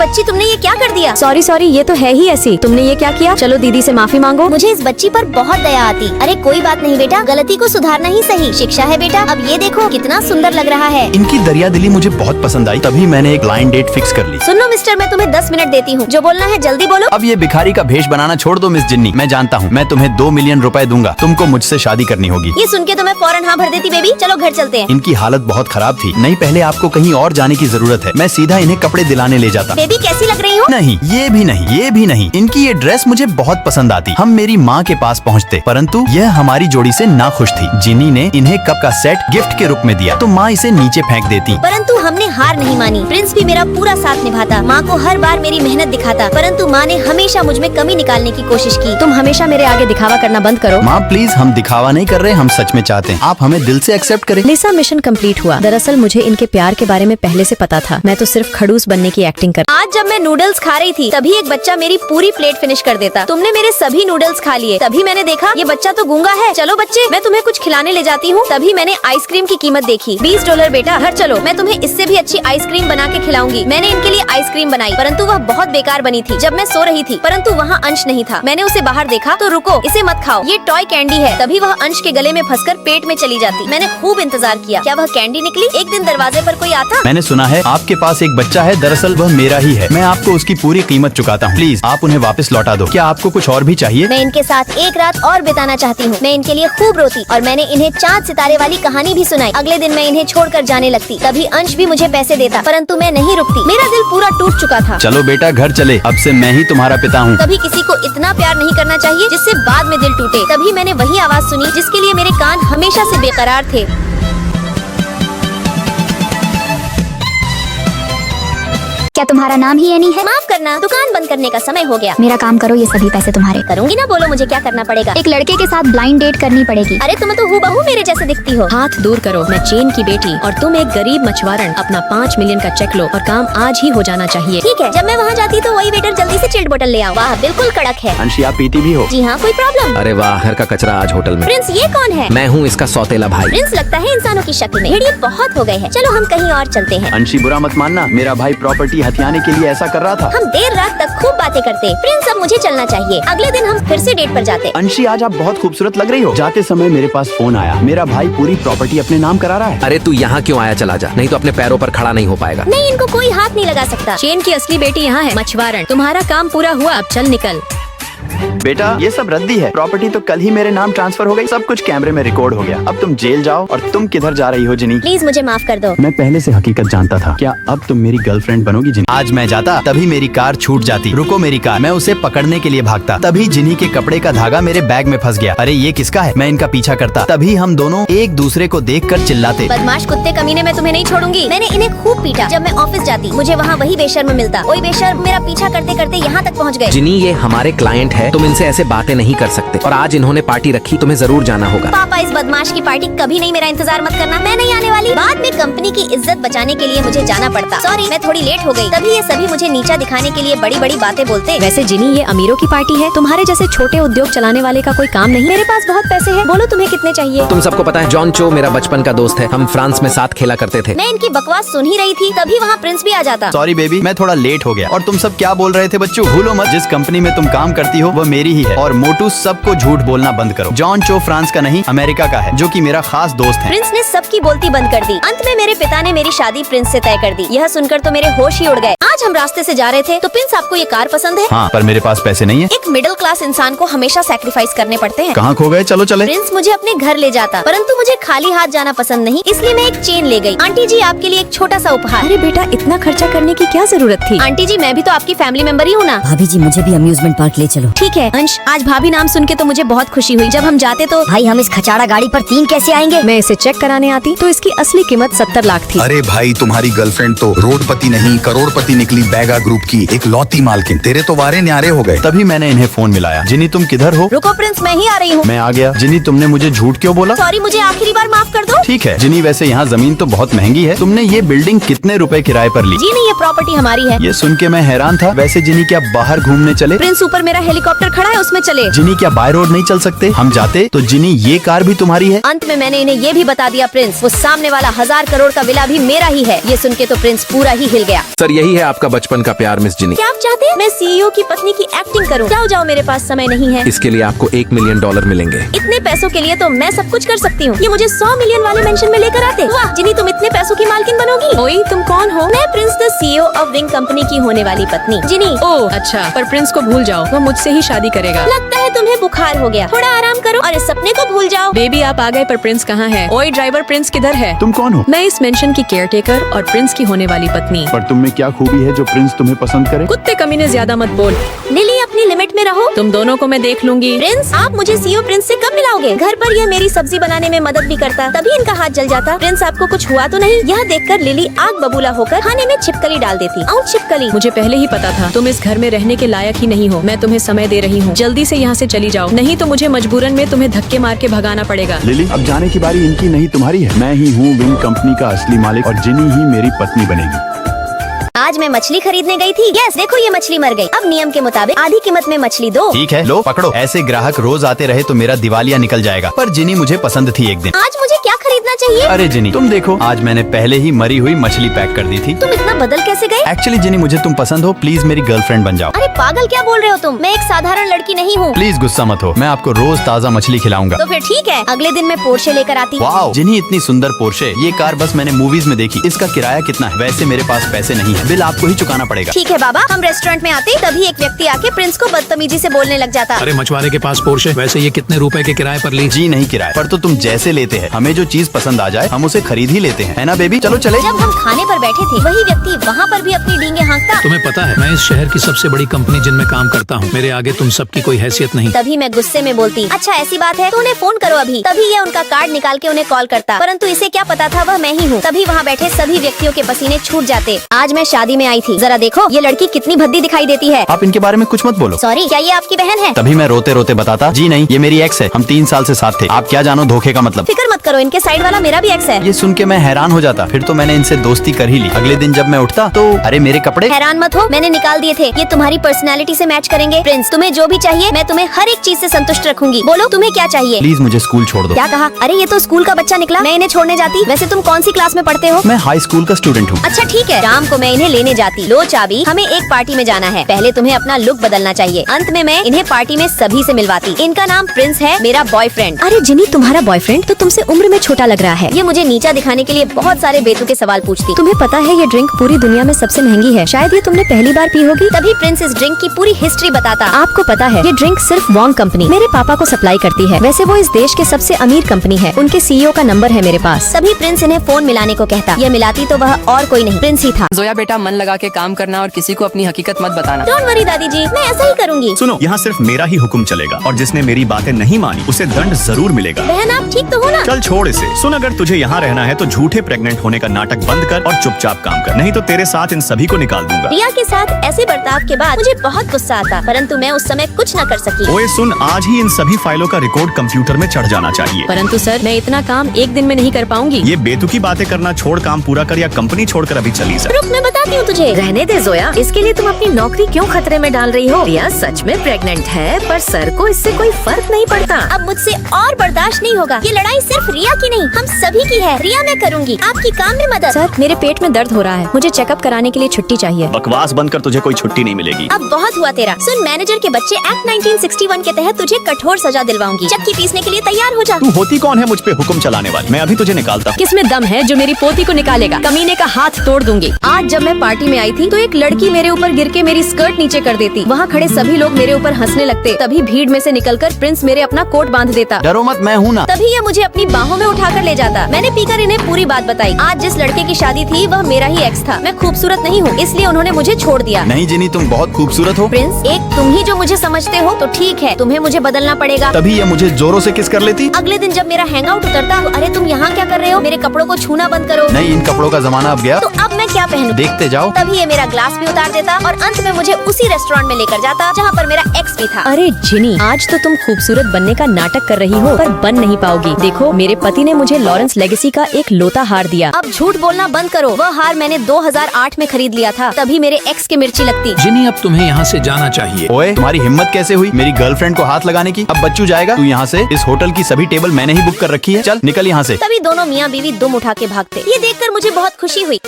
बच्ची, तुमने ये क्या कर दिया? सॉरी सॉरी, ये तो है ही ऐसी। तुमने ये क्या किया? चलो दीदी से माफी मांगो। मुझे इस बच्ची पर बहुत दया आती। अरे कोई बात नहीं बेटा, गलती को सुधारना ही सही शिक्षा है बेटा। अब ये देखो कितना सुंदर लग रहा है। इनकी दरिया दिली मुझे बहुत पसंद आई, तभी मैंने एक ब्लाइंड डेट फिक्स कर ली। सुनो मिस्टर, मैं तुम्हें 10 मिनट देती हूँ, जो बोलना है जल्दी बोलो। अब ये भिखारी का भेष बनाना छोड़ दो मिस जिन्नी। मैं जानता हूँ, मैं तुम्हें 2 मिलियन रुपए दूंगा। तुमको मुझसे शादी करनी होगी। ये सुन के तो मैं फौरन हाँ भर देती बेबी। चलो घर चलते हैं। इनकी हालत बहुत खराब थी। नहीं, पहले आपको कहीं और जाने की जरूरत है। मैं सीधा इन्हें कपड़े दिलाने ले जाता। बेबी कैसी लग रही हूँ? नहीं, ये भी नहीं, ये भी नहीं। इनकी ये ड्रेस मुझे बहुत पसंद आती। हम मेरी माँ के पास पहुँचते, परंतु यह हमारी जोड़ी से ना खुश थी। जिनी ने इन्हें कप का सेट गिफ्ट के रूप में दिया, तो माँ इसे नीचे फेंक देती। परंतु हमने हार नहीं मानी। प्रिंस भी मेरा पूरा साथ निभाता, माँ को हर बार मेरी मेहनत दिखाता, परंतु माँ ने हमेशा मुझ में कमी निकालने की कोशिश की। तुम हमेशा मेरे आगे दिखावा करना बंद करो। माँ प्लीज, हम दिखावा नहीं कर रहे, हम सच में चाहते हैं आप हमें दिल से एक्सेप्ट करें। लिसा, मिशन कंप्लीट हुआ। दरअसल मुझे इनके प्यार के बारे में पहले से पता था। मैं तो सिर्फ खड़ूस बनने की एक्टिंग कर। आज जब मैं नूडल्स खा रही थी, तभी एक बच्चा मेरी पूरी प्लेट फिनिश कर देता। तुमने मेरे सभी नूडल्स खा लिए, तभी मैंने देखा ये बच्चा तो गूंगा है। चलो बच्चे, मैं तुम्हें कुछ खिलाने ले जाती हूँ। तभी मैंने आइसक्रीम की कीमत देखी। $20 बेटा, घर चलो, मैं तुम्हें इससे भी अच्छी आइसक्रीम बना के खिलाऊंगी। मैंने इनके लिए आइसक्रीम बनाई, परंतु वह बहुत बेकार बनी थी। जब मैं सो रही थी, परंतु वहाँ अंश नहीं था। मैंने उसे बाहर देखा तो रुको, इसे मत खाओ, ये टॉय कैंडी है। तभी वह अंश के गले में फंसकर पेट में चली जाती। मैंने खूब इंतजार किया, क्या वह कैंडी निकली? एक दिन दरवाजे पर कोई आता। मैंने सुना है आपके पास एक बच्चा है, दरअसल वह मेरा ही है। मैं आपको उसकी पूरी कीमत चुकाता हूँ। प्लीज आप उन्हें वापस लौटा दो। क्या आपको कुछ और भी चाहिए? मैं इनके साथ एक रात और बिताना चाहती हूँ। मैं इनके लिए खूब रोती और मैंने इन्हें चाँद सितारे वाली कहानी भी सुनाई। अगले दिन मैं इन्हें छोड़कर जाने लगती, तभी अंश भी मुझे पैसे देता, परंतु मैं नहीं रुकती। मेरा दिल पूरा टूट चुका था। चलो बेटा घर चले, अब से मैं ही तुम्हारा पिता हूँ। कभी किसी को इतना प्यार नहीं करना चाहिए जिससे बाद में दिल टूटे। तभी मैंने वही आवाज सुनी जिसके लिए मेरे कान हमेशा से बेकरार थे। क्या तुम्हारा नाम ही एनी है? माफ करना, दुकान बंद करने का समय हो गया। मेरा काम करो, ये सभी पैसे तुम्हारे। करूंगी ना, बोलो मुझे क्या करना पड़ेगा? एक लड़के के साथ ब्लाइंड डेट करनी पड़ेगी। अरे तुम तो हूबहू मेरे जैसे दिखती हो। हाथ दूर करो, मैं चेन की बेटी और तुम एक गरीब मछुआरन। अपना 5 मिलियन का चेक लो और काम आज ही हो जाना चाहिए। ठीक है, जब मैं वहाँ जाती तो वही वेटर जल्दी से चिल्ड बोतल ले आओ। वाह, बिल्कुल कड़क है। अंशी, आप पीती भी हो? जी हाँ, कोई प्रॉब्लम? अरे वाह, घर का कचरा आज होटल में। प्रिंस, ये कौन है? मैं हूँ इसका सौतेला भाई। प्रिंस लगता है इंसानों की शक्ल में। भेड़िए बहुत हो गए हैं, चलो हम कहीं और चलते हैं। अंशी, बुरा मत मानना, मेरा भाई प्रॉपर्टी हथियाने के लिए ऐसा कर रहा था। हम देर रात तक खूब बातें करते। प्रिंस, अब मुझे चलना चाहिए। अगले दिन हम फिर से डेट पर जाते। अंशी, आज आप बहुत खूबसूरत लग रही हो। जाते समय मेरे पास फोन आया, मेरा भाई पूरी प्रॉपर्टी अपने नाम करा रहा है। अरे तू यहाँ क्यों आया? चला जा, नहीं तो अपने पैरों पर खड़ा नहीं हो पाएगा। नहीं, इनको कोई हाथ नहीं लगा सकता। चेन की असली बेटी यहाँ है, मछुआरन। तुम्हारा काम पूरा हुआ, अब चल निकल। बेटा, ये सब रद्दी है। प्रॉपर्टी तो कल ही मेरे नाम ट्रांसफर हो गई, सब कुछ कैमरे में रिकॉर्ड हो गया। अब तुम जेल जाओ। और तुम किधर जा रही हो जिनी? प्लीज मुझे माफ कर दो। मैं पहले से हकीकत जानता था। क्या अब तुम मेरी गर्लफ्रेंड बनोगी जिनी? आज मैं जाता, तभी मेरी कार छूट जाती। रुको मेरी कार। मैं उसे पकड़ने के लिए भागता, तभी जिनी के कपड़े का धागा मेरे बैग में फंस गया। अरे ये किसका है? मैं इनका पीछा करता, तभी हम दोनों एक दूसरे को देखकर चिल्लाते। बदमाश कुत्ते कमीने, मैं तुम्हें नहीं छोड़ूंगी। मैंने इन्हें खूब पीटा। जब मैं ऑफिस जाती, मुझे वहाँ वही बेशर्म मिलता। वही बेशर्म मेरा पीछा करते करते यहाँ तक पहुँच गए। जिनी, ये हमारे क्लाइंट है, तुम इनसे ऐसे बातें नहीं कर सकते। और आज इन्होंने पार्टी रखी, तुम्हें जरूर जाना होगा। पापा, इस बदमाश की पार्टी कभी नहीं, मेरा इंतजार मत करना, मैं नहीं आने वाली। बाद में कंपनी की इज्जत बचाने के लिए मुझे जाना पड़ता। सॉरी, मैं थोड़ी लेट हो गई। तभी ये सभी मुझे नीचा दिखाने के लिए बड़ी बड़ी बातें बोलते। वैसे जिनी, ये अमीरों की पार्टी है। तुम्हारे जैसे छोटे उद्योग चलाने वाले का कोई काम नहीं। मेरे पास बहुत पैसे हैं, बोलो तुम्हें कितने चाहिए? तुम सबको पता है जॉन चो मेरा बचपन का दोस्त है। हम फ्रांस में साथ खेला करते थे। मैं इनकी बकवास सुन ही रही थी, तभी वहाँ प्रिंस भी आ जाता। सॉरी बेबी, मैं थोड़ा लेट हो गया। और तुम सब क्या बोल रहे थे बच्चों? भूलो मत, जिस कंपनी में तुम काम करती हो वो मेरी ही है। और मोटू, सबको झूठ बोलना बंद करो। जॉन चो फ्रांस का नहीं, अमेरिका का है, जो कि मेरा खास दोस्त है। प्रिंस ने सबकी बोलती बंद कर दी। अंत में मेरे पिता ने मेरी शादी प्रिंस से तय कर दी। यह सुनकर तो मेरे होश ही उड़ गए। आज हम रास्ते से जा रहे थे तो प्रिंस, आपको ये कार पसंद है? हाँ, पर मेरे पास पैसे नहीं है। एक मिडिल क्लास इंसान को हमेशा सैक्रिफाइस करने पड़ते हैं। कहाँ खो गए? चलो चले। प्रिंस मुझे अपने घर ले जाता, परंतु मुझे खाली हाथ जाना पसंद नहीं, इसलिए मैं एक चेन ले गई। आंटी जी, आपके लिए एक छोटा सा उपहार। अरे बेटा, इतना खर्चा करने की क्या जरूरत थी? आंटी जी, मैं भी तो आपकी फैमिली मेंबर ही हूँ ना। भाभी जी, मुझे भी अम्यूजमेंट पार्क ले चलो। ठीक है अंश, आज भाभी नाम सुन के तो मुझे बहुत खुशी हुई। जब हम जाते तो भाई, हम इस खचाड़ा गाड़ी पर 3 कैसे आएंगे? मैं इसे चेक कराने आती तो इसकी असली कीमत 70 लाख थी। अरे भाई, तुम्हारी गर्लफ्रेंड तो रोडपति नहीं करोड़पति निकली। बैगा ग्रुप की एक लौती मालकिन। तेरे तो वारे न्यारे हो गए। तभी मैंने इन्हें फोन मिलाया। जिनी, तुम किधर हो? रुको प्रिंस, मैं ही आ रही हूँ। मैं आ गया। जिनी, तुमने मुझे झूठ क्यों बोला? सॉरी, मुझे आखिरी बार माफ कर दो। ठीक है जिनी, वैसे यहाँ जमीन तो बहुत महंगी है। तुमने ये बिल्डिंग कितने रुपए किराए पर ली? जी नहीं, ये प्रॉपर्टी हमारी है। ये सुन के मैं हैरान था। वैसे जिनी, क्या बाहर घूमने चले? प्रिंस, ऊपर मेरा हेलीकॉप्टर हेलीकॉप्टर खड़ा है, उसमें चले। जिनी क्या बाय रोड नहीं चल सकते? हम जाते तो जिनी ये कार भी तुम्हारी है। अंत में मैंने इन्हें ये भी बता दिया प्रिंस, वो सामने वाला 1000 करोड़ का विला भी मेरा ही है। ये सुन के तो प्रिंस पूरा ही हिल गया। सर यही है आपका बचपन का प्यार मिस जिनी। क्या आप चाहते हैं मैं सीईओ की पत्नी की एक्टिंग करूं? जाओ जाओ, मेरे पास समय नहीं है। इसके लिए आपको $1 मिलियन मिलेंगे। इतने पैसों के लिए तो मैं सब कुछ कर सकती हूँ। ये मुझे 100 मिलियन वाले मेंशन में लेकर आते। वाह जिनी, तुम इतने पैसों की मालकिन बनोगी। ओए तुम कौन हो? मैं Prince the CEO of wing company की होने वाली पत्नी जिनी। ओह अच्छा, पर प्रिंस को भूल जाओ, वो मुझसे ही शादी करेगा। लगता है तुम्हें बुखार हो गया, थोड़ा आराम करो और इस सपने को भूल जाओ। बेबी आप आ गए, पर प्रिंस कहाँ है? ओए ड्राइवर, प्रिंस किधर है? तुम कौन हो? मैं इस मेंशन की केयरटेकर और प्रिंस की होने वाली पत्नी। पर तुम में क्या खूबी है जो प्रिंस तुम्हें पसंद करे? कुत्ते कमीने ज्यादा मत बोल। लिली अपनी लिमिट में रहो। तुम दोनों को मैं देख लूंगी। प्रिंस आप मुझे सीईओ प्रिंस से कब मिलाओगे? घर पर यह मेरी सब्जी बनाने में मदद भी करता, तभी इनका हाथ जल जाता। प्रिंस आपको कुछ हुआ तो नहीं? यह देखकर लिली आग बबूला होकर खाने में छिपकली डाल देती। आउट छिपकली। मुझे पहले ही पता था तुम इस घर में रहने के लायक ही नहीं हो। मैं तुम्हें समय दे रही हूँ, जल्दी से यहाँ से चली जाओ, नहीं तो मुझे मजबूरन में तुम्हें धक्के मार के भगाना पड़ेगा। लिली, अब जाने की बारी इनकी नहीं तुम्हारी है। मैं ही हूँ विंग कंपनी का असली मालिक और जिनी ही मेरी पत्नी बनेगी। आज मैं मछली खरीदने गई थी। यस देखो ये मछली मर गई। अब नियम के मुताबिक आधी कीमत में मछली दो। ठीक है, लो पकड़ो। ऐसे ग्राहक रोज आते रहे तो मेरा दिवालिया निकल जाएगा। पर जिनी मुझे पसंद थी एक दिन। आज मुझे क्या खरीदना चाहिए? अरे जिनी तुम देखो, आज मैंने पहले ही मरी हुई मछली पैक कर दी थी। तुम इतना बदल कैसे गए? एक्चुअली जिनी मुझे तुम पसंद हो, प्लीज मेरी गर्लफ्रेंड बन जाओ। अरे पागल क्या बोल रहे हो तुम? मैं एक साधारण लड़की नहीं हूँ। प्लीज गुस्सा मत हो, मैं आपको रोज ताज़ा मछली खिलाऊंगा। तो फिर ठीक है, अगले दिन मैं पोर्शे लेकर आती। वाओ जिनी, इतनी सुंदर पोर्शे। ये कार बस मैंने मूवीज में देखी। इसका किराया कितना है? वैसे मेरे पास पैसे नहीं है, बिल आपको ही चुकाना पड़ेगा। ठीक है बाबा, हम रेस्टोरेंट में आते तभी एक व्यक्ति आके प्रिंस को बदतमीजी से बोलने लग जाता। अरे मछुआरे के पास पोर्शे, वैसे ये कितने रुपए के किराए पर ली? जी नहीं किराए पर, तो तुम जैसे लेते हैं। हमें जो चीज पसंद आ जाए हम उसे खरीद ही लेते हैं, है ना बेबी? चलो चले। जब हम खाने पर बैठे थे वही व्यक्ति वहाँ पर भी अपनी डींगे हाँकता। तुम्हें पता है मैं इस शहर की सबसे बड़ी कंपनी जिनमें काम करता हूँ, मेरे आगे तुम सबकी कोई हैसियत नहीं। तभी मैं गुस्से में बोलती, अच्छा ऐसी बात है तो उन्हें फोन करो अभी। तभी ये उनका कार्ड निकाल के उन्हें कॉल करता, परंतु इसे क्या पता था वह मैं ही हूँ। तभी वहाँ बैठे सभी व्यक्तियों के पसीने छूट जाते। आज मैं शादी में आई थी, जरा देखो ये लड़की कितनी भद्दी दिखाई देती है। आप इनके बारे में कुछ मत बोलो। सॉरी, क्या ये आपकी बहन है? तभी मैं रोते रोते बताता, जी नहीं ये मेरी एक्स है, हम 3 साल से साथ थे। आप क्या जानो धोखे का मतलब। फिक्र मत करो, इनके साइड वाला मेरा भी एक्स है। ये सुन के मैं हैरान हो जाता, फिर तो मैंने इनसे दोस्ती कर ही ली। अगले दिन जब मैं उठता तो अरे मेरे कपड़े। हैरान मत हो, मैंने निकाल दिए थे। ये तुम्हारी पर्सनैलिटी से मैच करेंगे। प्रिंस तुम्हें जो भी चाहिए मैं तुम्हें हर एक चीज से संतुष्ट रखूंगी। बोलो तुम्हें क्या चाहिए? प्लीज मुझे स्कूल छोड़ दो। क्या कहा? अरे ये तो स्कूल का बच्चा निकला, मैं इन्हें छोड़ने जाती। वैसे तुम कौन सी क्लास में पढ़ते हो? मैं हाई स्कूल का स्टूडेंट हूँ। अच्छा ठीक है, शाम को मैं इन्हें लेने जाती। लो चाबी, हमें एक पार्टी में जाना है। पहले तुम्हें अपना लुक बदलना चाहिए। अंत में मैं इन्हें पार्टी में सभी से मिलवाती। इनका नाम प्रिंस है, मेरा बॉयफ्रेंड। अरे जिनी, तुम्हारा बॉयफ्रेंड तो तुमसे उम्र में छोटा लग रहा है। ये मुझे नीचा दिखाने के लिए बहुत सारे बेतुके सवाल पूछती। तुम्हें पता है ये ड्रिंक पूरी दुनिया में सबसे महंगी है, शायद ये तुमने पहली बार पी होगी। तभी प्रिंस इस ड्रिंक की पूरी हिस्ट्री बताता। आपको पता है ये ड्रिंक सिर्फ वॉन्ग कंपनी मेरे पापा को सप्लाई करती है। वैसे वो इस देश के सबसे अमीर कंपनी है। उनके सीईओ का नंबर है मेरे पास। तभी प्रिंस इन्हें फोन मिलाने को कहता। ये मिलाती तो वह और कोई नहीं प्रिंस ही था। जोया बेटा मन लगा के काम करना और किसी को अपनी हकीकत मत बताना। डोंट वरी दादी जी, मैं ऐसा ही करूँगी। सुनो, यहाँ सिर्फ मेरा ही हुक्म चलेगा और जिसने मेरी बातें नहीं मानी उसे दंड जरूर मिलेगा। बहन आप ठीक तो हो ना? चल छोड़ इसे। सुन, अगर तुझे यहाँ रहना है तो झूठे प्रेग्नेंट होने का नाटक बंद कर और चुपचाप काम कर, नहीं तो तेरे साथ इन सभी को निकाल दूंगा। रिया के साथ ऐसे बर्ताव के बाद मुझे बहुत गुस्सा आता, परंतु मैं उस समय कुछ न कर सकी। ओए सुन, आज ही इन सभी फाइलों का रिकॉर्ड कंप्यूटर में चढ़ जाना चाहिए। परंतु सर मैं इतना काम एक दिन में नहीं कर पाऊंगी। ये बेतुकी बातें करना छोड़, काम पूरा कर या कंपनी छोड़कर अभी चली जा। रुक मैं बताती हूँ तुझे। रहने दे जोया, इसके लिए तुम अपनी नौकरी क्यों खतरे में डाल रही हो? रिया सच में प्रेग्नेंट है, पर सर को इससे कोई फर्क नहीं पड़ता। अब मुझसे और बर्दाश्त नहीं होगा। ये लड़ाई सिर्फ रिया की नहीं, हम सभी की है। रिया मैं करूँगी आपकी काम में मदद। सर मेरे पेट में दर्द हो रहा है, मुझे चेकअप कराने के लिए छुट्टी चाहिए। बकवास बंद कर, तुझे कोई छुट्टी नहीं मिलेगी। अब बहुत हुआ तेरा। सुन, मैनेजर के बच्चे एक्ट 1961 के तहत तुझे कठोर सजा दिलवाऊंगी। चक्की पीसने के लिए तैयार हो जा। तू होती कौन है मुझ पे हुक्म चलाने वाली? मैं अभी तुझे निकालता हूँ। किसमें दम है जो मेरी पोती को निकालेगा? कमीने का हाथ तोड़ दूंगी। आज जब मैं पार्टी में आई थी तो एक लड़की मेरे ऊपर गिर के मेरी स्कर्ट नीचे कर देती। वहाँ खड़े सभी लोग मेरे ऊपर हंसने लगते। तभी भीड़ में से निकलकर प्रिंस मेरे अपना कोट बांध देता। डरो मत, मैं हूँ ना। तभी ये मुझे अपनी बाहों में उठाकर ले जाता। मैंने पीकर इन्हें पूरी बात बताई। आज जिस लड़के की शादी थी वह मेरा ही एक्स था। मैं खूबसूरत नहीं हूँ, इसलिए उन्होंने मुझे छोड़ दिया। नहीं जिनी, तुम बहुत खूबसूरत हो। प्रिंस, एक तुम ही जो मुझे समझते हो तो ठीक है, तुम्हें मुझे बदलना पड़ेगा। तभी ये मुझे जोरों से किस कर लेती। अगले दिन जब मेरा हैंग आउट उतरता तो अरे तुम यहाँ क्या कर रहे हो? मेरे कपड़ों को छूना बंद करो। नहीं, इन कपड़ों का जमाना अब गया। तो अब मैं क्या पहनूं? देखते जाओ। तभी ये मेरा ग्लास भी उतार देता और अंत में मुझे उसी रेस्टोरेंट में लेकर जाता जहाँ पर मेरा एक्स भी था। अरे जिनी, आज तो तुम खूबसूरत बनने का नाटक कर रही हो, पर बन नहीं पाओगी। देखो मेरे पति ने मुझे मुझे लॉरेंस लेगेसी का एक लोता हार दिया। अब झूठ बोलना बंद करो। वह हार मैंने 2008 में खरीद लिया था, तभी मेरे एक्स के मिर्ची लगती। जिनी, अब तुम्हें यहाँ से जाना चाहिए। ओए, तुम्हारी हिम्मत कैसे हुई मेरी गर्लफ्रेंड को हाथ लगाने की? अब बच्चू जाएगा तू यहाँ से। इस होटल की सभी टेबल मैंने ही बुक कर रखी है, चल निकल यहाँ से। तभी दोनों मियाँ बीवी दुम उठा के भागते। ये देखकर मुझे बहुत खुशी हुई।